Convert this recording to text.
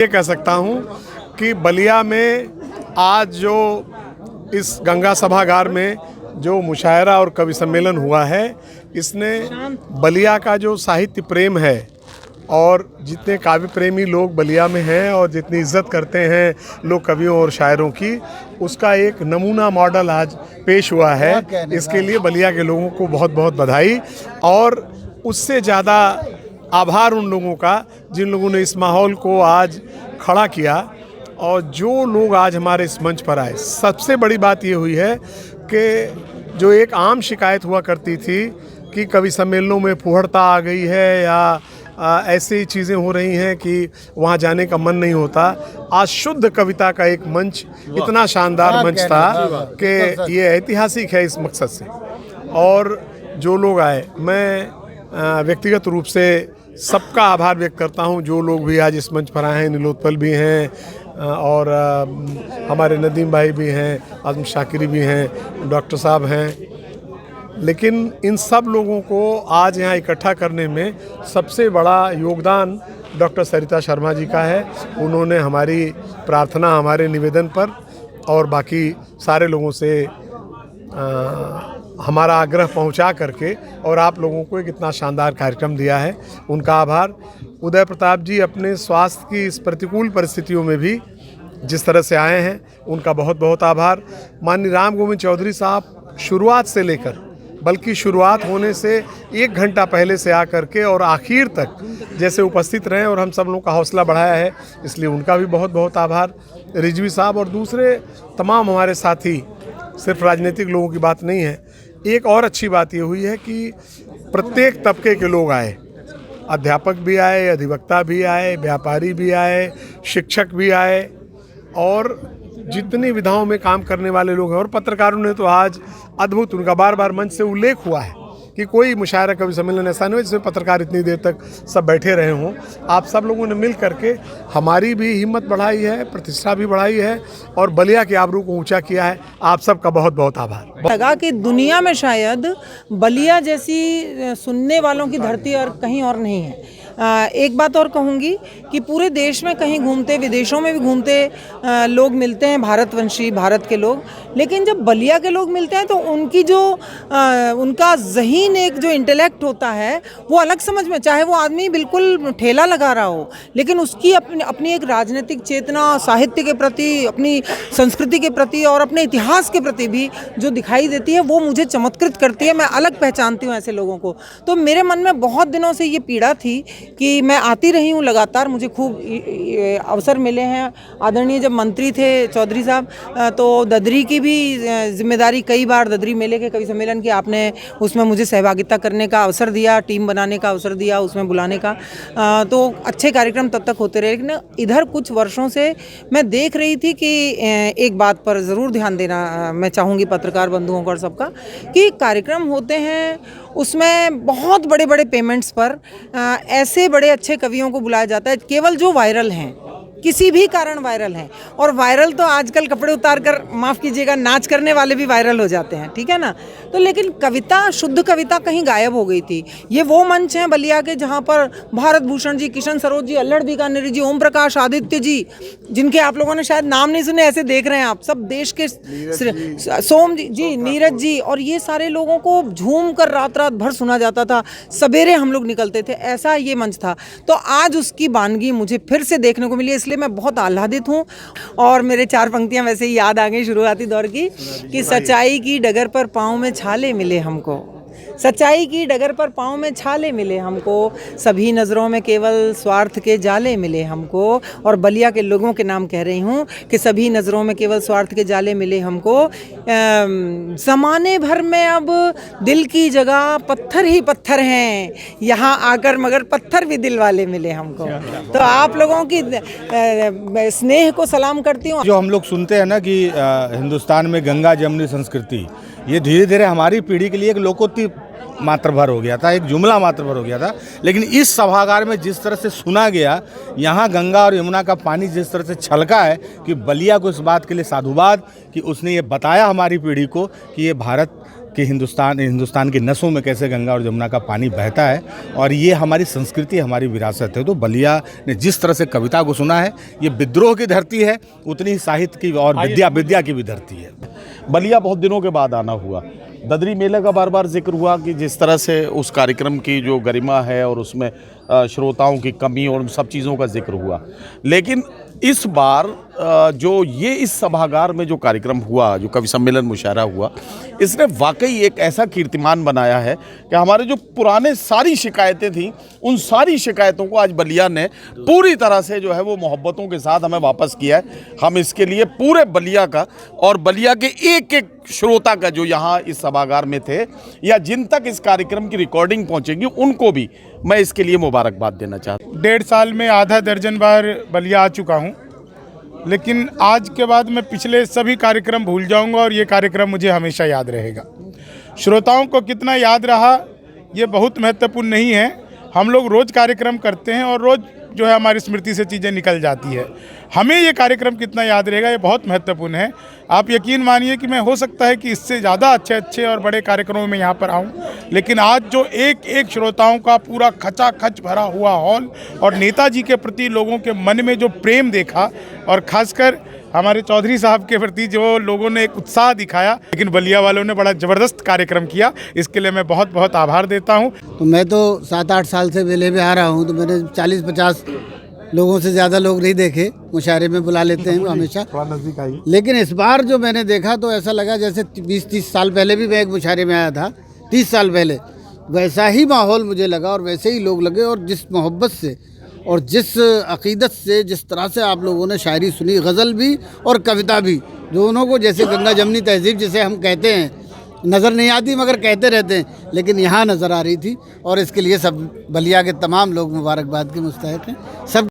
ये कह सकता हूँ कि बलिया में आज जो इस गंगा सभागार में जो मुशायरा और कवि सम्मेलन हुआ है, इसने बलिया का जो साहित्य प्रेम है और जितने काव्य प्रेमी लोग बलिया में हैं और जितनी इज्जत करते हैं लोग कवियों और शायरों की, उसका एक नमूना मॉडल आज पेश हुआ है। इसके लिए बलिया के लोगों को बहुत बहुत बधाई और उससे ज़्यादा आभार उन लोगों का जिन लोगों ने इस माहौल को आज खड़ा किया और जो लोग आज हमारे इस मंच पर आए। सबसे बड़ी बात ये हुई है कि जो एक आम शिकायत हुआ करती थी कि कवि सम्मेलनों में फुहड़ता आ गई है या ऐसी चीज़ें हो रही हैं कि वहाँ जाने का मन नहीं होता, आज शुद्ध कविता का एक मंच, इतना शानदार मंच था कि ये ऐतिहासिक है इस मकसद से। और जो लोग आए, मैं व्यक्तिगत रूप से सबका आभार व्यक्त करता हूँ। जो लोग भी आज इस मंच पर आए हैं, नीलोत्पल भी हैं और हमारे नदीम भाई भी हैं, आज़म शाकिरी भी हैं, डॉक्टर साहब हैं, लेकिन इन सब लोगों को आज यहाँ इकट्ठा करने में सबसे बड़ा योगदान डॉक्टर सरिता शर्मा जी का है। उन्होंने हमारी प्रार्थना हमारे निवेदन पर और बाकी सारे लोगों से हमारा आग्रह पहुंचा करके और आप लोगों को एक इतना शानदार कार्यक्रम दिया है, उनका आभार। उदय प्रताप जी अपने स्वास्थ्य की इस प्रतिकूल परिस्थितियों में भी जिस तरह से आए हैं, उनका बहुत बहुत आभार। माननीय राम गोविंद चौधरी साहब शुरुआत से लेकर, बल्कि शुरुआत होने से 1 घंटा पहले से आकर के और आखिर तक जैसे उपस्थित रहे और हम सब लोगों का हौसला बढ़ाया है, इसलिए उनका भी बहुत बहुत आभार। रिजवी साहब और दूसरे तमाम हमारे साथी, सिर्फ राजनीतिक लोगों की बात नहीं है। एक और अच्छी बात ये हुई है कि प्रत्येक तबके के लोग आए, अध्यापक भी आए, अधिवक्ता भी आए, व्यापारी भी आए, शिक्षक भी आए और जितनी विधाओं में काम करने वाले लोग हैं। और पत्रकारों ने तो आज अद्भुत, उनका बार बार मंच से उल्लेख हुआ है कि कोई मुशायरा कवि सम्मेलन ऐसा नहीं हो जिसमें पत्रकार इतनी देर तक सब बैठे रहे हों। आप सब लोगों ने मिल करके हमारी भी हिम्मत बढ़ाई है, प्रतिष्ठा भी बढ़ाई है और बलिया के आबरू को ऊंचा किया है। आप सबका बहुत बहुत आभार। लगा कि दुनिया में शायद बलिया जैसी सुनने वालों की धरती और कहीं और नहीं है। एक बात और कहूँगी कि पूरे देश में कहीं घूमते, विदेशों में भी घूमते लोग मिलते हैं, भारतवंशी, भारत के लोग, लेकिन जब बलिया के लोग मिलते हैं तो उनकी जो उनका ज़हीन एक जो इंटेलेक्ट होता है वो अलग समझ में, चाहे वो आदमी बिल्कुल ठेला लगा रहा हो, लेकिन उसकी अपनी एक राजनीतिक चेतना, साहित्य के प्रति, अपनी संस्कृति के प्रति और अपने इतिहास के प्रति भी जो दिखाई देती है, वो मुझे चमत्कृत करती है। मैं अलग पहचानती हूँ ऐसे लोगों को। तो मेरे मन में बहुत दिनों से ये पीड़ा थी कि मैं आती रही हूँ लगातार, मुझे खूब अवसर मिले हैं। आदरणीय जब मंत्री थे चौधरी साहब, तो ददरी की भी जिम्मेदारी, कई बार ददरी मेले के कवि सम्मेलन की आपने उसमें मुझे सहभागिता करने का अवसर दिया, टीम बनाने का अवसर दिया, उसमें बुलाने का, तो अच्छे कार्यक्रम तब तक होते रहे। लेकिन इधर कुछ वर्षों से मैं देख रही थी कि एक बात पर ज़रूर ध्यान देना मैं चाहूँगी पत्रकार बंधुओं को और सबका, कि कार्यक्रम होते हैं उसमें बहुत बड़े बड़े पेमेंट्स पर ऐसे बड़े अच्छे कवियों को बुलाया जाता है केवल जो वायरल हैं, किसी भी कारण वायरल हैं। और वायरल तो आजकल कपड़े उतार कर, माफ़ कीजिएगा, नाच करने वाले भी वायरल हो जाते हैं, ठीक है ना। तो लेकिन कविता, शुद्ध कविता कहीं गायब हो गई थी। ये वो मंच हैं बलिया के जहाँ पर भारत भूषण जी, किशन सरोज जी, अल्लड़ बीकानेरी जी, ओम प्रकाश आदित्य जी, जिनके आप लोगों ने शायद नाम नहीं सुने, ऐसे देख रहे हैं आप सब, देश के सोम जी, नीरज जी, और ये सारे लोगों को झूम कर रात रात भर सुना जाता था। सवेरे हम लोग निकलते थे, ऐसा ये मंच था। तो आज उसकी वानगी मुझे फिर से देखने को मिली, इसलिए मैं बहुत आह्लादित हूँ। और मेरे 4 पंक्तियां वैसे ही याद आ गई शुरुआती दौर की, कि सच्चाई की डगर पर पाँव में छाले मिले हमको, सच्चाई की डगर पर पाँव में छाले मिले हमको, सभी नज़रों में केवल स्वार्थ के जाले मिले हमको। और बलिया के लोगों के नाम कह रही हूँ कि सभी नज़रों में केवल स्वार्थ के जाले मिले हमको। ज़माने भर में अब दिल की जगह पत्थर ही पत्थर हैं, यहाँ आकर मगर पत्थर भी दिल वाले मिले हमको। तो आप लोगों की स्नेह को सलाम करती हूँ। जो हम लोग सुनते हैं ना कि हिंदुस्तान में गंगा जमुनी संस्कृति, ये धीरे धीरे हमारी पीढ़ी के लिए एक लोकोक्ति मात्र भर हो गया था, एक जुमला मात्र भर हो गया था। लेकिन इस सभागार में जिस तरह से सुना गया, यहाँ गंगा और यमुना का पानी जिस तरह से छलका है, कि बलिया को इस बात के लिए साधुवाद कि उसने ये बताया हमारी पीढ़ी को कि ये भारत कि हिंदुस्तान की नसों में कैसे गंगा और जमुना का पानी बहता है और ये हमारी संस्कृति, हमारी विरासत है। तो बलिया ने जिस तरह से कविता को सुना है, ये विद्रोह की धरती है, उतनी ही साहित्य की और विद्या की भी धरती है। बलिया बहुत दिनों के बाद आना हुआ। ददरी मेले का बार बार जिक्र हुआ कि जिस तरह से उस कार्यक्रम की जो गरिमा है और उसमें श्रोताओं की कमी और उन सब चीज़ों का जिक्र हुआ, लेकिन इस बार जो ये इस सभागार में जो कार्यक्रम हुआ, जो कवि सम्मेलन मुशायरा हुआ, इसने वाकई एक ऐसा कीर्तिमान बनाया है कि हमारे जो पुराने सारी शिकायतें थीं, उन सारी शिकायतों को आज बलिया ने पूरी तरह से जो है वो मोहब्बतों के साथ हमें वापस किया है। हम इसके लिए पूरे बलिया का और बलिया के एक एक श्रोता का जो यहाँ इस सभागार में थे या जिन तक इस कार्यक्रम की रिकॉर्डिंग पहुँचेगी, उनको भी मैं इसके लिए मुबारकबाद देना चाहता हूँ। 1.5 साल में आधा दर्जन बार बलिया आ चुका हूँ, लेकिन आज के बाद मैं पिछले सभी कार्यक्रम भूल जाऊंगा और ये कार्यक्रम मुझे हमेशा याद रहेगा। श्रोताओं को कितना याद रहा ये बहुत महत्वपूर्ण नहीं है। हम लोग रोज़ कार्यक्रम करते हैं और रोज़ जो है हमारी स्मृति से चीज़ें निकल जाती है। हमें ये कार्यक्रम कितना याद रहेगा ये बहुत महत्वपूर्ण है। आप यकीन मानिए कि मैं हो सकता है कि इससे ज़्यादा अच्छे और बड़े कार्यक्रमों में यहाँ पर आऊँ, लेकिन आज जो एक एक श्रोताओं का पूरा खचाखच भरा हुआ हॉल और नेताजी के प्रति लोगों के मन में जो प्रेम देखा और ख़ासकर हमारे चौधरी साहब के प्रति जो लोगों ने एक उत्साह दिखाया, लेकिन बलिया वालों ने बड़ा ज़बरदस्त कार्यक्रम किया, इसके लिए मैं बहुत बहुत आभार देता हूँ। तो मैं तो 7-8 साल से मेले में आ रहा हूँ, तो मैंने 40-50 लोगों से ज़्यादा लोग नहीं देखे। मुशायरे में बुला लेते हैं हमेशा, लेकिन इस बार जो मैंने देखा तो ऐसा लगा जैसे 20-30 साल पहले भी मैं एक मुशायरे में आया था, 30 साल पहले, वैसा ही माहौल मुझे लगा और वैसे ही लोग लगे। और जिस मोहब्बत से और जिस अक़ीदत से, जिस तरह से आप लोगों ने शायरी सुनी, गज़ल भी और कविता भी, दोनों को जैसे गंगा जमनी तहज़ीब जिसे हम कहते हैं, नज़र नहीं आती मगर कहते रहते हैं, लेकिन यहाँ नज़र आ रही थी। और इसके लिए सब बलिया के तमाम लोग मुबारकबाद के मुस्तहिक़ हैं। सब